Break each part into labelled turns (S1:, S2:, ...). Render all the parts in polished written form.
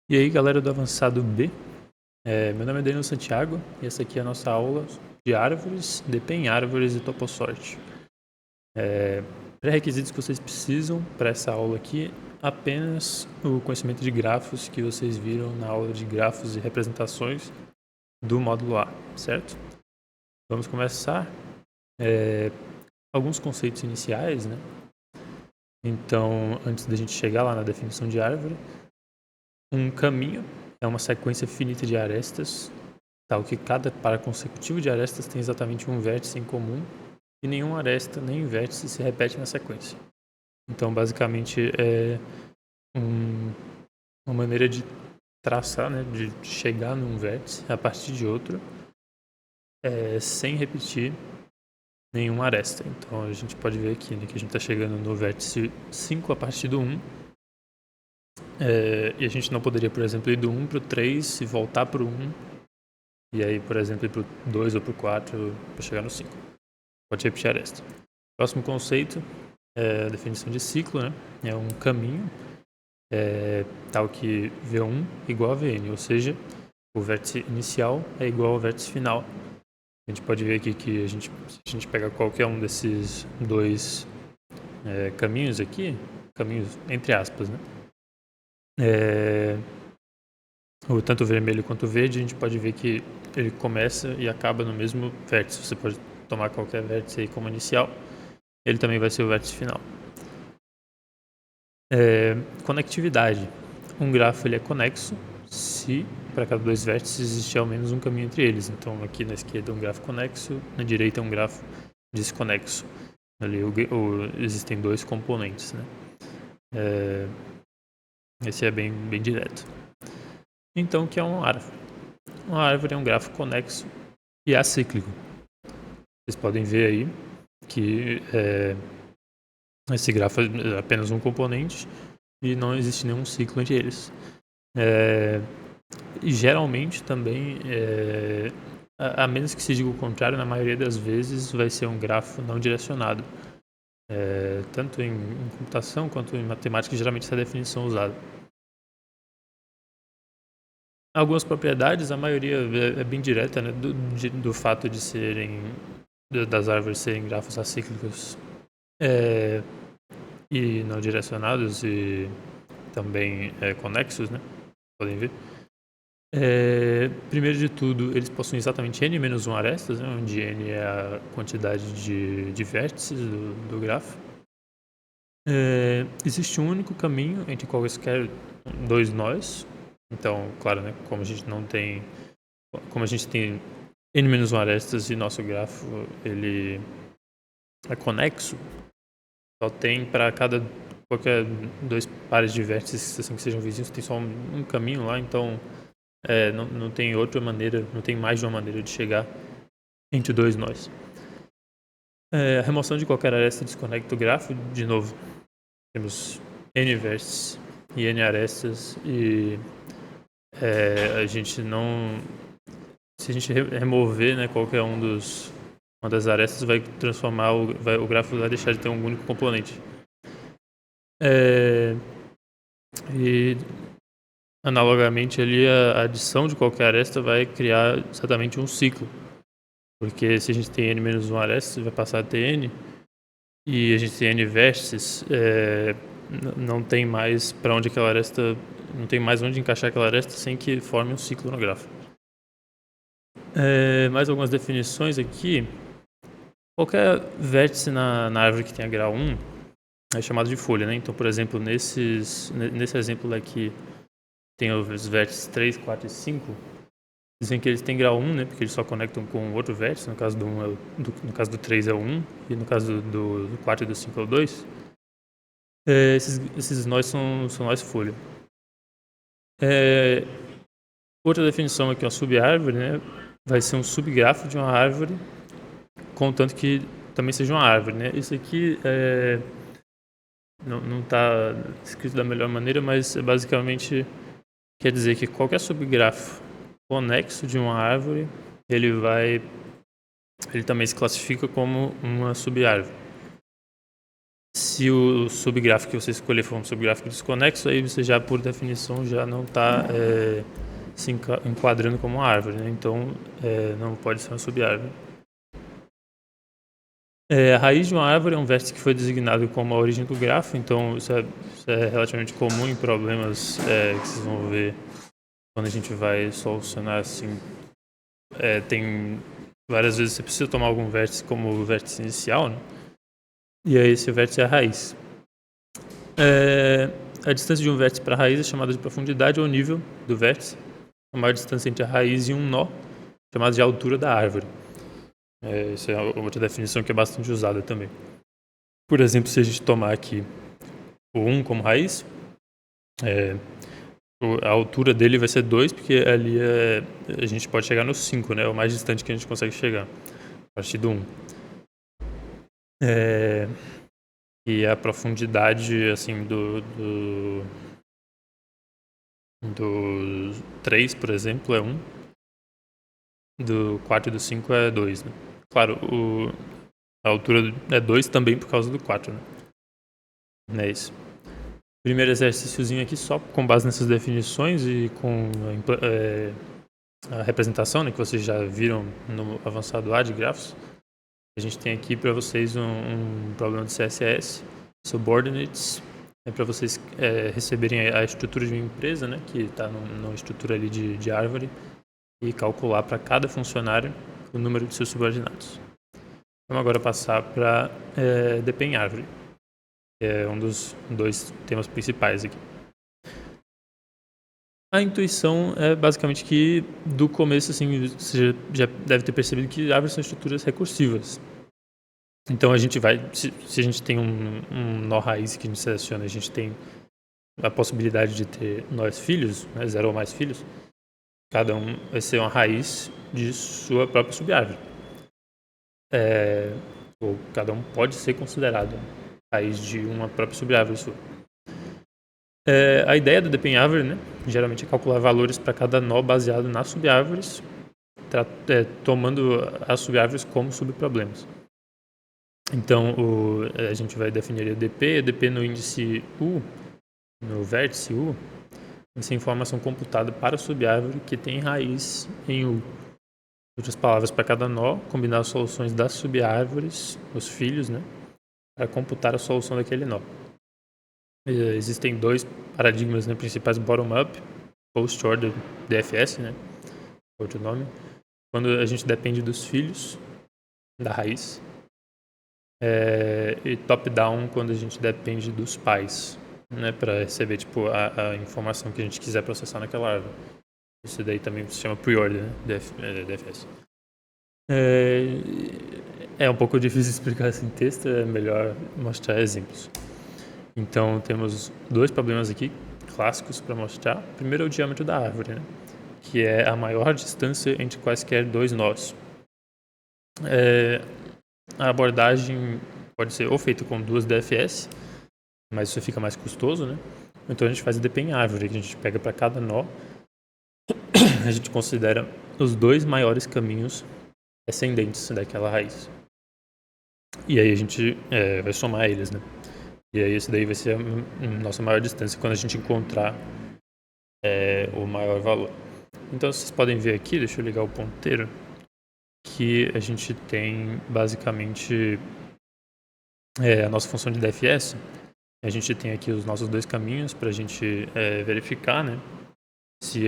S1: E aí, galera do Avançado B, meu nome é Danilo Santiago e essa aqui é a nossa aula de árvores, DP em árvores e topossorte. Pré-requisitos que vocês precisam para essa aula aqui, apenas o conhecimento de grafos que vocês viram na aula de grafos e representações do módulo A, certo? Vamos começar. Alguns conceitos iniciais, né? Então, antes da gente chegar lá na definição de árvore, um caminho é uma sequência finita de arestas, tal que cada par consecutivo de arestas tem exatamente um vértice em comum e nenhuma aresta nem vértice se repete na sequência. Então, basicamente, é uma maneira de traçar, né, de chegar num vértice a partir de outro, sem repetir nenhuma aresta. Então, a gente pode ver aqui, né, que a gente está chegando no vértice 5 a partir do 1, e a gente não poderia, por exemplo, ir do 1 para o 3 e voltar para o 1, e aí, por exemplo, ir para o 2 ou para o 4 para chegar no 5. Pode repetir a aresta. Próximo conceito é a definição de ciclo, né? É um caminho tal que V1 igual a Vn, ou seja, o vértice inicial é igual ao vértice final. A gente pode ver aqui que se a gente pegar qualquer um desses dois caminhos aqui, caminhos entre aspas, né? Tanto o vermelho quanto o verde, a gente pode ver que ele começa e acaba no mesmo vértice. Você pode tomar qualquer vértice aí como inicial, ele também vai ser o vértice final. Conectividade. Um grafo ele é conexo se para cada dois vértices existir ao menos um caminho entre eles. Então aqui na esquerda é um grafo conexo, na direita é um grafo desconexo. Ali existem dois componentes, né? Esse é bem direto. Então o que é uma árvore? Uma árvore é um grafo conexo e acíclico. Vocês podem ver aí que esse grafo é apenas um componente e não existe nenhum ciclo entre eles. E geralmente também, a menos que se diga o contrário, na maioria das vezes vai ser um grafo não direcionado. Tanto em computação quanto em matemática, geralmente essa definição é usada. Algumas propriedades, a maioria é bem direta, né, do fato de das árvores serem grafos acíclicos e não direcionados e também conexos, né? Podem ver. Primeiro de tudo, eles possuem exatamente n-1 arestas, né, onde n é a quantidade de vértices do grafo. Existe um único caminho entre quaisquer dois nós. Então, claro, né, como a gente tem n-1 arestas e nosso grafo ele é conexo, só tem para qualquer dois pares de vértices assim, que sejam vizinhos, tem só um caminho lá, então não tem outra maneira, não tem mais de uma maneira de chegar entre dois nós. A remoção de qualquer aresta desconecta o grafo. De novo, temos n vértices e n arestas e a gente não... Se a gente remover, né, qualquer uma das arestas, vai transformar o grafo vai deixar de ter um único componente. E analogamente ali a adição de qualquer aresta vai criar exatamente um ciclo. Porque se a gente tem n-1 aresta, vai passar a ter n, e a gente tem n vértices, não tem mais para onde aquela aresta, não tem mais onde encaixar aquela aresta sem que forme um ciclo no grafo. Mais algumas definições aqui. Qualquer vértice na árvore que tenha grau 1 é chamado de folha, né? Então, por exemplo, nesse exemplo aqui, tem os vértices 3, 4 e 5. Dizem que eles têm grau 1, né? Porque eles só conectam com outro vértice. No caso no caso do 3 é o 1, e no caso do 4 e do 5 é o 2. Esses nós são nós folha. Outra definição aqui, uma subárvore, né? Vai ser um subgrafo de uma árvore, contanto que também seja uma árvore, né? Isso aqui não está escrito da melhor maneira, mas basicamente quer dizer que qualquer subgrafo conexo de uma árvore, ele também se classifica como uma subárvore. Se o subgráfico que você escolher for um subgráfico desconexo, aí você já, por definição, já não está se enquadrando como uma árvore, né? Então, não pode ser uma subárvore. A raiz de uma árvore é um vértice que foi designado como a origem do grafo, então isso é relativamente comum em problemas que vocês vão ver quando a gente vai solucionar assim. Tem várias vezes você precisa tomar algum vértice como o vértice inicial, né? E aí esse vértice é a raiz. A distância de um vértice para a raiz é chamada de profundidade ou nível do vértice. A maior distância entre a raiz e um nó, chamada de altura da árvore. Essa é outra definição que é bastante usada também. Por exemplo, se a gente tomar aqui o 1 como raiz, a altura dele vai ser 2, porque ali a gente pode chegar no 5, né? É o mais distante que a gente consegue chegar, a partir do 1. E a profundidade, assim, do 3, por exemplo, é 1. Do 4 e do 5 é 2, né? Claro, a altura é 2 também por causa do 4, né? Não é isso. Primeiro exercíciozinho aqui só com base nessas definições e com a representação, né, que vocês já viram no avançado A de grafos. A gente tem aqui para vocês um problema de CSS, subordinates, para vocês receberem a estrutura de uma empresa, né, que está numa estrutura ali de árvore, e calcular para cada funcionário o número de seus subordinados. Vamos agora passar para DP em árvore, que é um dos 2 temas principais aqui. A intuição é basicamente que, do começo, assim, você já deve ter percebido que árvores são estruturas recursivas. Então, a gente vai, se a gente tem um nó raiz que a gente seleciona, a gente tem a possibilidade de ter nós filhos, né, 0 ou mais filhos, cada um vai ser uma raiz de sua própria subárvore. Ou cada um pode ser considerado raiz de uma própria subárvore sua. A ideia do DP em árvore, né, geralmente é calcular valores para cada nó baseado nas subárvores, tomando as subárvores como subproblemas. Então, a gente vai definir o DP no índice U, no vértice U, essa informação computada para a subárvore que tem raiz em U. Em outras palavras, para cada nó, combinar as soluções das subárvores, os filhos, né, para computar a solução daquele nó. Existem 2 paradigmas, né, principais: bottom-up, post-order DFS, né, outro nome, quando a gente depende dos filhos da raiz, e top-down, quando a gente depende dos pais, né, para receber tipo a informação que a gente quiser processar naquela árvore. Isso daí também se chama pre-order, né, DFS. É um pouco difícil explicar isso em texto, é melhor mostrar exemplos. Então, temos 2 problemas aqui clássicos para mostrar. Primeiro é o diâmetro da árvore, né, que é a maior distância entre quaisquer 2 nós. A abordagem pode ser ou feita com 2 DFS, mas isso fica mais custoso, né? Então a gente faz DP em árvore, que a gente pega para cada nó, a gente considera os 2 maiores caminhos ascendentes daquela raiz. E aí a gente vai somar eles, né? E aí esse daí vai ser a nossa maior distância quando a gente encontrar o maior valor. Então vocês podem ver aqui, deixa eu ligar o ponteiro, que a gente tem basicamente a nossa função de DFS. A gente tem aqui os nossos 2 caminhos para a gente verificar, né, se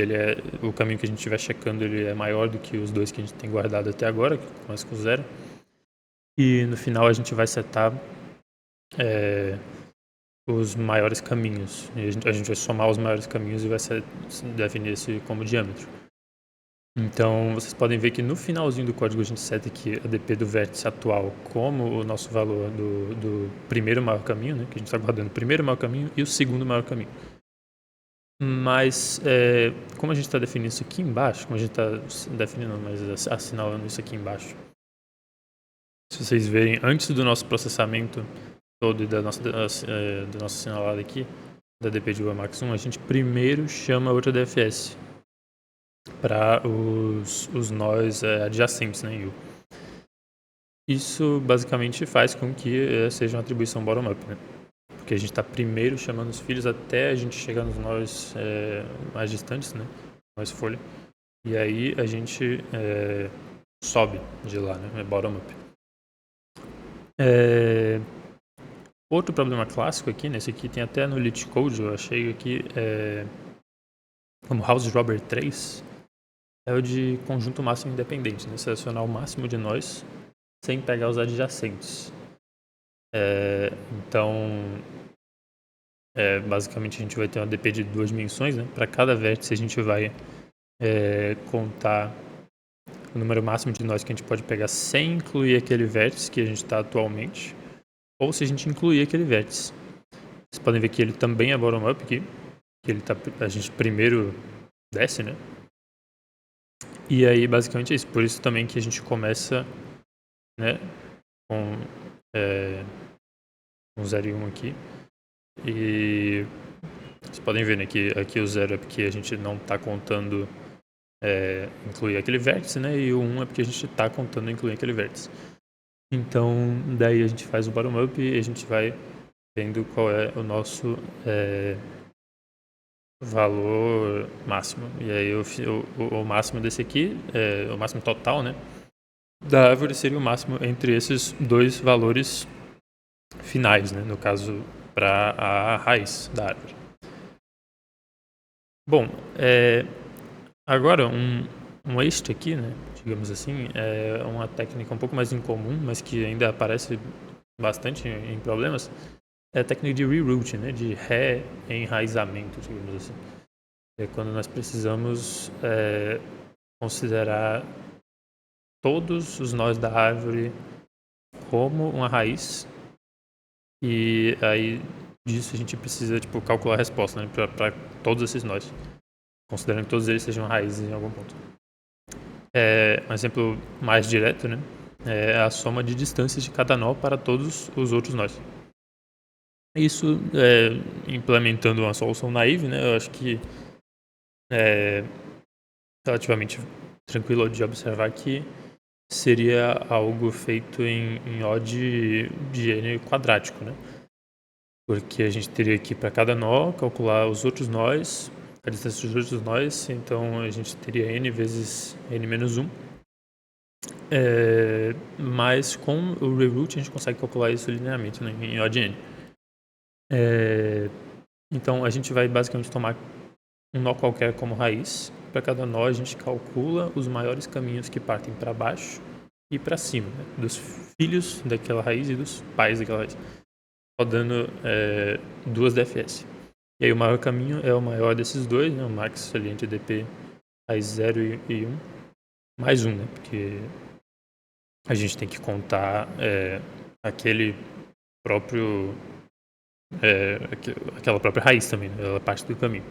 S1: o caminho que a gente estiver checando ele é maior do que os 2 que a gente tem guardado até agora, que começa com 0. E no final a gente vai setar os maiores caminhos. E a gente vai somar os maiores caminhos e vai definir esse como diâmetro. Então, vocês podem ver que no finalzinho do código a gente seta aqui a DP do vértice atual como o nosso valor do primeiro maior caminho, né? Que a gente está guardando o primeiro maior caminho e o segundo maior caminho. Mas, como a gente está definindo isso aqui embaixo, como a gente está definindo, mas assinalando isso aqui embaixo, se vocês verem, antes do nosso processamento todo e do nosso assinalado aqui, da DP de UMAX 1, a gente primeiro chama outra DFS para os nós adjacentes, né, em U. Isso basicamente faz com que seja uma atribuição bottom-up, né? Porque a gente está primeiro chamando os filhos até a gente chegar nos nós mais distantes, né? Nós folha. E aí a gente sobe de lá, né? É bottom-up. Outro problema clássico aqui, nesse aqui tem até no LeetCode, eu achei aqui, como House Robber 3, é o de conjunto máximo independente, né? Selecionar o máximo de nós sem pegar os adjacentes. Então, basicamente a gente vai ter uma DP de 2 dimensões, né? Para cada vértice a gente vai contar o número máximo de nós que a gente pode pegar sem incluir aquele vértice que a gente está atualmente, ou se a gente incluir aquele vértice. Vocês podem ver que ele também é bottom-up aqui, que a gente primeiro desce, né? E aí basicamente é isso. Por isso também que a gente começa, né, com 0 e 1 aqui. E vocês podem ver, né, que aqui o 0 é porque a gente não está contando incluir aquele vértice, né? E o 1 é porque a gente está contando incluir aquele vértice. Então, daí a gente faz o bottom-up e a gente vai vendo qual é o nosso valor máximo. E aí o máximo desse aqui, o máximo total, né? Da árvore seria o máximo entre esses dois valores finais, né? No caso, para a raiz da árvore. Bom, agora um extra aqui, né? Digamos assim, é uma técnica um pouco mais incomum, mas que ainda aparece bastante em problemas, é a técnica de reroute, né? De reenraizamento, digamos assim. É quando nós precisamos considerar todos os nós da árvore como uma raiz, e aí disso a gente precisa calcular a resposta, né, para todos esses nós, considerando que todos eles sejam raízes em algum ponto. Um exemplo mais direto, né, é a soma de distâncias de cada nó para todos os outros nós. Isso, implementando uma solução naive, né, eu acho que é relativamente tranquilo de observar que seria algo feito em O de n quadrático, né? Porque a gente teria que, para cada nó, calcular os outros nós, a distância dos outros nós, então a gente teria n vezes n menos 1. Mas com o reroute a gente consegue calcular isso linearmente, né, em O de n. Então a gente vai basicamente tomar um nó qualquer como raiz. Para cada nó a gente calcula os maiores caminhos que partem para baixo e para cima, né, dos filhos daquela raiz e dos pais daquela raiz, rodando 2 DFS. E aí o maior caminho é o maior desses dois, né, o max ali entre DP raiz 0 e 1, mais 1, né, porque a gente tem que contar aquele próprio aquela própria raiz também, né, ela é parte do caminho.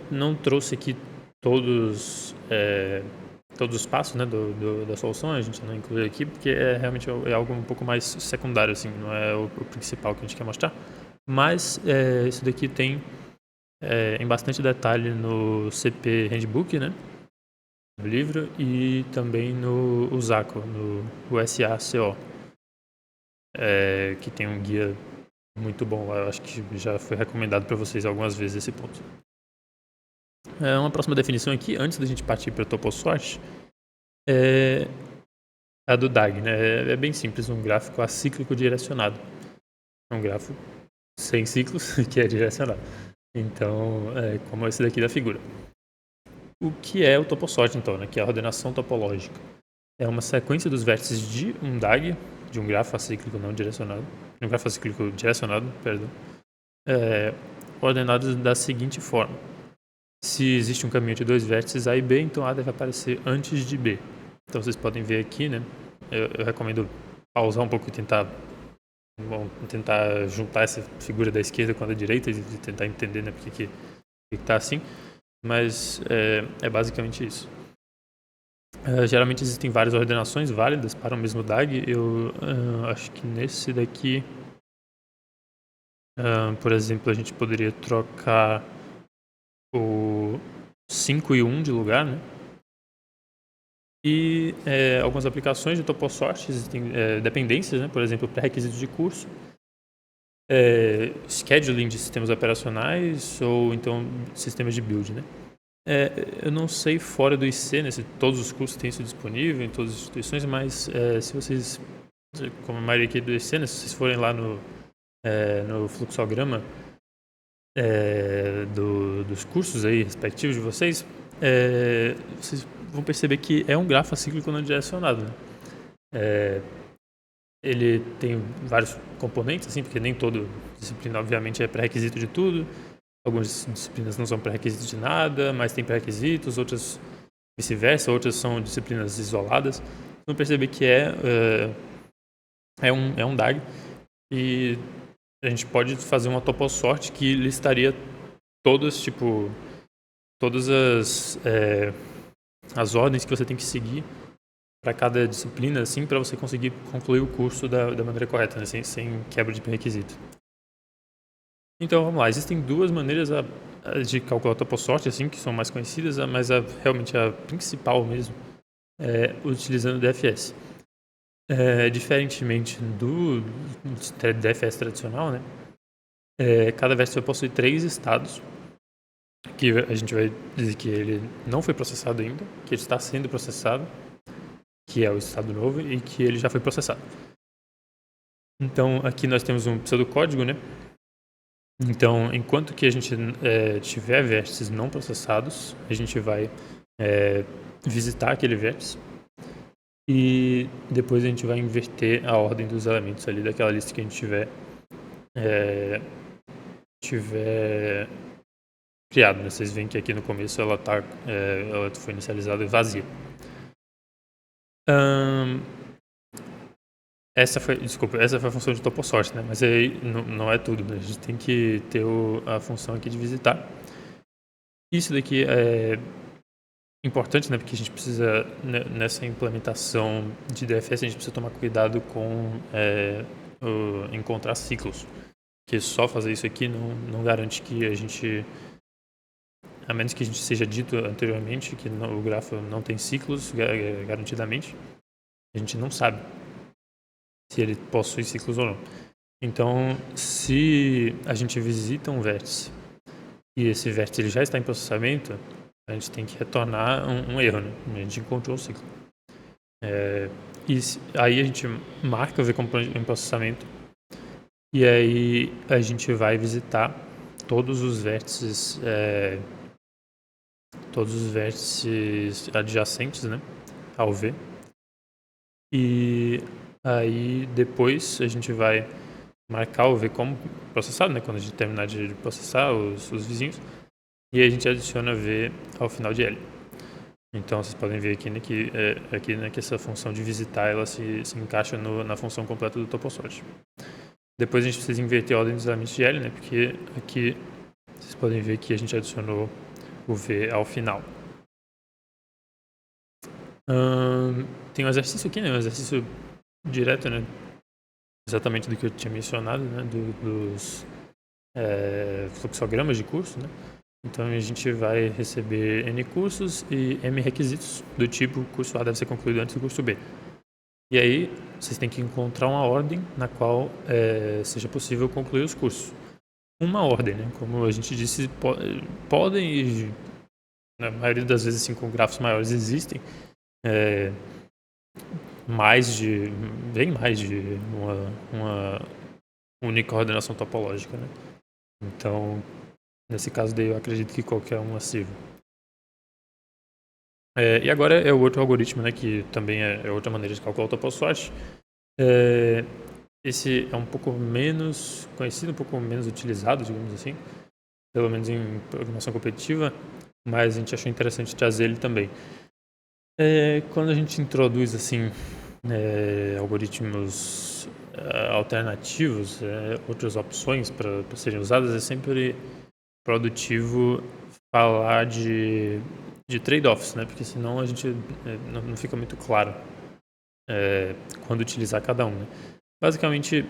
S1: Não trouxe aqui todos os passos, né, da solução, a gente não inclui aqui porque realmente é algo um pouco mais secundário, assim, não é o principal que a gente quer mostrar. Mas isso daqui tem em bastante detalhe no CP Handbook, né, no livro, e também no USACO, no USACO, que tem um guia muito bom lá. Eu acho que já foi recomendado para vocês algumas vezes esse ponto. Uma próxima definição aqui, antes da gente partir para TopoSort, é a do DAG, né? É bem simples, um gráfico acíclico direcionado. É um gráfico sem ciclos que é direcionado. Então, como esse daqui da figura. O que é o TopoSort, então, né? Que é a ordenação topológica. É uma sequência dos vértices de um DAG, de um grafo acíclico não direcionado, de um grafo acíclico direcionado, perdão, ordenados da seguinte forma. Se existe um caminho de 2 vértices A e B, então A deve aparecer antes de B. Então vocês podem ver aqui, né? Eu recomendo pausar um pouco e tentar juntar essa figura da esquerda com a da direita e tentar entender, né, porque que está assim. Mas é basicamente isso. Geralmente existem várias ordenações válidas para o mesmo DAG. Eu acho que nesse daqui, por exemplo, a gente poderia trocar o 5 e 1 de lugar, né? E algumas aplicações de TopoSort, existem dependências, né? Por exemplo, pré-requisitos de curso, scheduling de sistemas operacionais ou então sistemas de build, né? Eu não sei fora do IC, né, se todos os cursos têm isso disponível em todas as instituições, mas se vocês, como a maioria aqui do IC, né, se vocês forem lá no fluxograma dos cursos aí respectivos de vocês, vocês vão perceber que é um grafo acíclico não direcionado, né? Ele tem vários componentes, assim, porque nem toda disciplina, obviamente, é pré-requisito de tudo. Algumas disciplinas não são pré-requisitos de nada, mas tem pré-requisitos, outras vice-versa, outras são disciplinas isoladas. Vão perceber que é um DAG e a gente pode fazer uma TopoSort que listaria todas as ordens que você tem que seguir para cada disciplina, assim, para você conseguir concluir o curso da maneira correta, né? sem quebra de pré-requisito. Então, vamos lá. Existem duas maneiras de calcular a TopoSort, assim, que são mais conhecidas, mas realmente a principal mesmo é utilizando o DFS. Diferentemente do DFS tradicional, né? Cada vértice vai possuir 3 estados, que a gente vai dizer que ele não foi processado ainda, que ele está sendo processado, que é o estado novo, e que ele já foi processado. Então, aqui nós temos um pseudocódigo, né? Então, enquanto que a gente tiver vértices não processados, a gente vai visitar aquele vértice e depois a gente vai inverter a ordem dos elementos ali daquela lista que a gente tiver criado, né? Vocês veem que aqui no começo ela foi inicializada vazia. Essa foi a função de TopoSort, né? Mas aí não é tudo, né? A gente tem que ter a função aqui de visitar. Isso daqui é importante, né? Porque a gente precisa, nessa implementação de DFS, a gente precisa tomar cuidado com encontrar ciclos. Porque só fazer isso aqui não garante que a gente, a menos que a gente seja dito anteriormente que o grafo não tem ciclos garantidamente, a gente não sabe se ele possui ciclos ou não. Então, se a gente visita um vértice e esse vértice ele já está em processamento, a gente tem que retornar um erro, né? A gente encontrou o ciclo. E aí a gente marca o v como em processamento e aí a gente vai visitar todos os vértices adjacentes, né, ao V. E aí depois a gente vai marcar o V como processado, né, quando a gente terminar de processar os vizinhos, e aí a gente adiciona V ao final de L. Então vocês podem ver aqui, né, que essa função de visitar ela se encaixa na função completa do TopoSort. Depois a gente precisa inverter a ordem dos elementos de L, né, porque aqui vocês podem ver que a gente adicionou o V ao final. Tem um exercício aqui, né, um exercício direto, né, exatamente do que eu tinha mencionado, né, dos fluxogramas de curso, né. Então a gente vai receber N cursos e M requisitos do tipo curso A deve ser concluído antes do curso B. E aí vocês têm que encontrar uma ordem na qual seja possível concluir os cursos. Uma ordem, né? Como a gente disse, podem e na maioria das vezes assim, com grafos maiores existem bem mais de uma única ordenação topológica, né? Então, nesse caso daí eu acredito que qualquer uma sirva. E agora é o outro algoritmo, né, que também é outra maneira de calcular o TopoSort. Esse é um pouco menos conhecido, um pouco menos utilizado, digamos assim, pelo menos em programação competitiva, mas a gente achou interessante trazer ele também. Quando a gente introduz assim algoritmos alternativos, outras opções para serem usadas, é sempre produtivo falar de trade-offs, né? Porque senão a gente não fica muito claro quando utilizar cada um, né? Basicamente,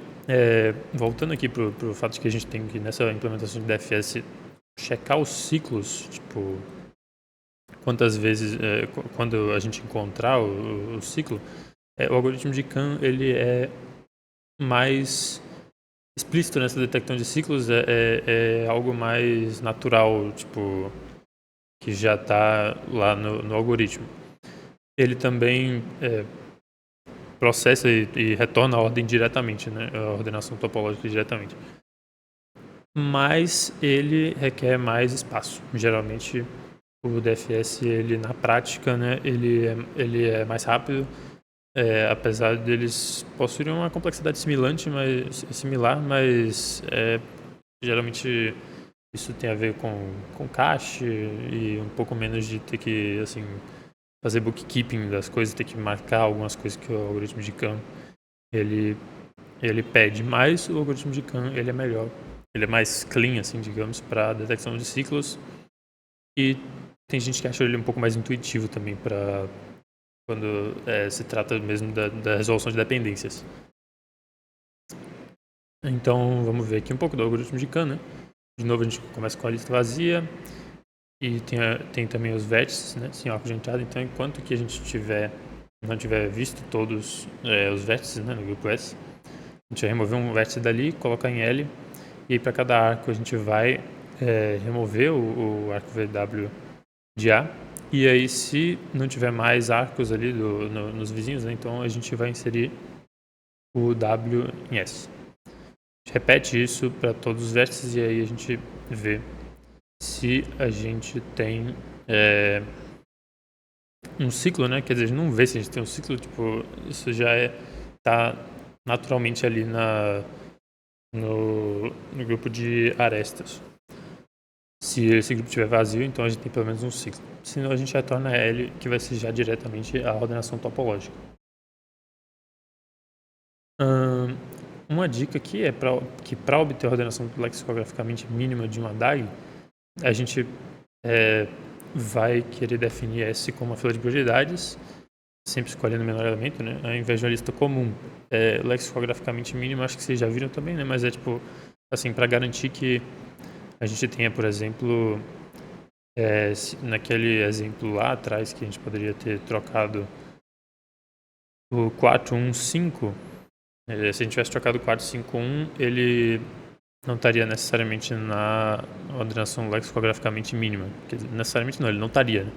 S1: voltando aqui para o fato de que a gente tem que, nessa implementação de DFS, checar os ciclos, tipo, quantas vezes, quando a gente encontrar o ciclo, o algoritmo de Kahn ele é mais explícito nessa detecção de ciclos, é algo mais natural, tipo, que já está lá no algoritmo. Ele também processa e retorna a ordem diretamente, né? A ordenação topológica diretamente. Mas ele requer mais espaço. Geralmente o DFS, ele na prática, né, ele é mais rápido, apesar deles possuírem uma complexidade similar, mas geralmente isso tem a ver com cache e um pouco menos de ter que assim, fazer bookkeeping das coisas, ter que marcar algumas coisas que o algoritmo de Kahn ele pede. Mas o algoritmo de Kahn ele é melhor, ele é mais clean, assim, digamos, para detecção de ciclos, e tem gente que acha ele um pouco mais intuitivo também para quando se trata mesmo da resolução de dependências. Então vamos ver aqui um pouco do algoritmo de Kahn, né? De novo a gente começa com a lista vazia e tem também os vértices, né, sem arco de entrada. Então enquanto que a gente não tiver visto todos os vértices, né, no grupo S, a gente vai remover um vértice dali, colocar em L, e aí para cada arco a gente vai remover o arco VW de A. E aí, se não tiver mais arcos ali nos vizinhos, né, então a gente vai inserir o W em S. A gente repete isso para todos os vértices e aí a gente vê se a gente tem um ciclo, né? Quer dizer, a gente não vê se a gente tem um ciclo, tipo, isso já tá naturalmente ali no grupo de arestas. Se esse grupo estiver vazio, então a gente tem pelo menos um ciclo. Senão a gente retorna L, que vai ser já diretamente a ordenação topológica. Uma dica aqui é que para obter a ordenação lexicograficamente mínima de uma DAG, a gente vai querer definir S como uma fila de prioridades, sempre escolhendo o menor elemento, né? Ao invés de uma lista comum. Lexicograficamente mínima, acho que vocês já viram também, né? Mas é tipo, assim, para garantir que a gente tenha, por exemplo, naquele exemplo lá atrás que a gente poderia ter trocado o 415, se a gente tivesse trocado o 451, ele não estaria necessariamente na ordenação lexicograficamente mínima. Quer dizer, necessariamente não, ele não estaria, né?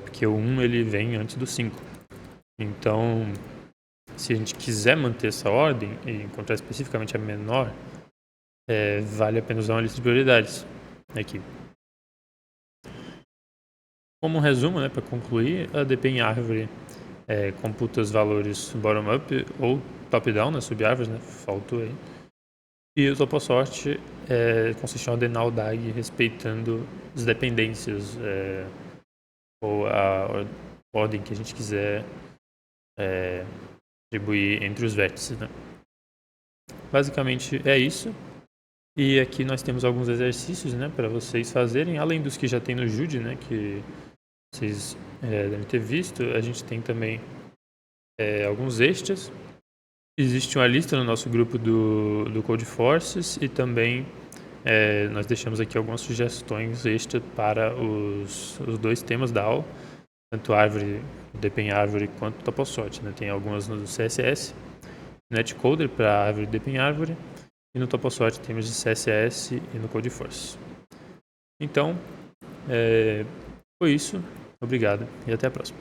S1: Porque o 1 ele vem antes do 5. Então, se a gente quiser manter essa ordem e encontrar especificamente a menor, vale a pena usar uma lista de prioridades aqui. Como um resumo, né, para concluir, a DP em árvore computa os valores bottom-up ou top-down, né, sub-árvores, né, faltou aí. E o toposort consiste em ordenar o DAG respeitando as dependências ou a ordem que a gente quiser atribuir entre os vértices, né. Basicamente é isso. E aqui nós temos alguns exercícios, né, para vocês fazerem, além dos que já tem no Jude, né, que vocês devem ter visto. A gente tem também alguns extras. Existe uma lista no nosso grupo do Codeforces e também nós deixamos aqui algumas sugestões extras para os dois temas da aula, tanto árvore, DP em árvore, quanto toposort, né? Tem algumas no CSS, Netcoder para árvore e DP em árvore, e no toposort temos de CSS e no Codeforce. Então, foi isso. Obrigado e até a próxima.